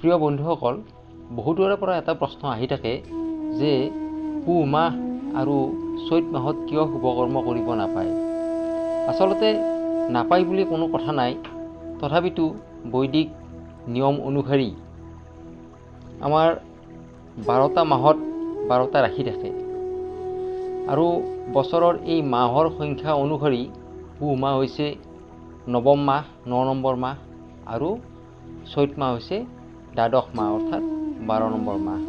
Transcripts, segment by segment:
প্ৰিয় বন্ধুসকল, বহুতৰে পৰা এটা প্ৰশ্ন আহি থাকে যে পুহ মাহ আৰু চৈত মাহত কিয় শুভকৰ্ম কৰিব নাপায়। আচলতে নাপায় বুলি কোনো কথা নাই, তথাপিতো বৈদিক নিয়ম অনুসৰি আমাৰ 12টা মাহত 12টা ৰাশি থাকে আৰু বছৰৰ এই মাহৰ সংখ্যা অনুসৰি পুহ মাহ হৈছে 9ম মাহ, 9 নম্বৰ মাহ আৰু চৈত মাহ হৈছে 12শ মাহ অৰ্থাৎ 12 নম্বৰ মাহ।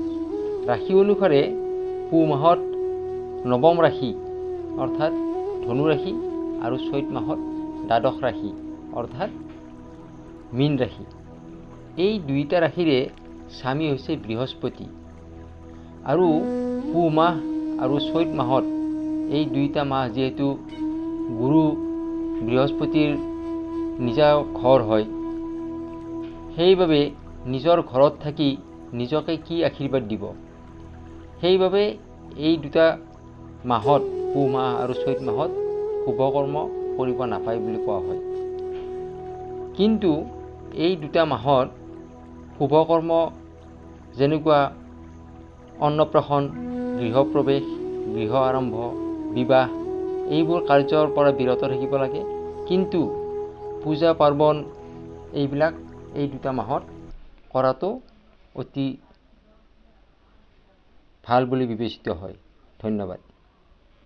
ৰাশি অনুসাৰে পুহ মাহত 9ম ৰাশি অৰ্থাৎ ধনু ৰাশি আৰু চৈত মাহত 12শ ৰাশি অৰ্থাৎ মীন ৰাশি। এই দুইটা ৰাশিৰে স্বামী হৈছে বৃহস্পতি আৰু পুহ মাহ আৰু চৈত মাহত এই দুইটা মাহ যিহেতু গুৰু বৃহস্পতিৰ নিজা ঘৰ হয়, সেইবাবে নিজৰ ঘৰত থাকি নিজকে কি আশীৰ্বাদ দিব, সেইবাবে এই দুটা মাহত পুহ মাহ আৰু চৈত মাহত শুভকৰ্ম কৰিব নাপায় বুলি কোৱা হয়। কিন্তু এই দুটা মাহত শুভকৰ্ম যেনেকুৱা অন্নপ্ৰাশন, গৃহপ্ৰৱেশ, গৃহ আৰম্ভ, বিবাহ এইবোৰ কাৰ্যৰ পৰা বিৰত থাকিব লাগে। কিন্তু পূজা পাৰ্বণ এইবিলাক এই দুটা মাহত কৰাটো অতি ভাল বুলি বিবেচিত হয়। ধন্যবাদ।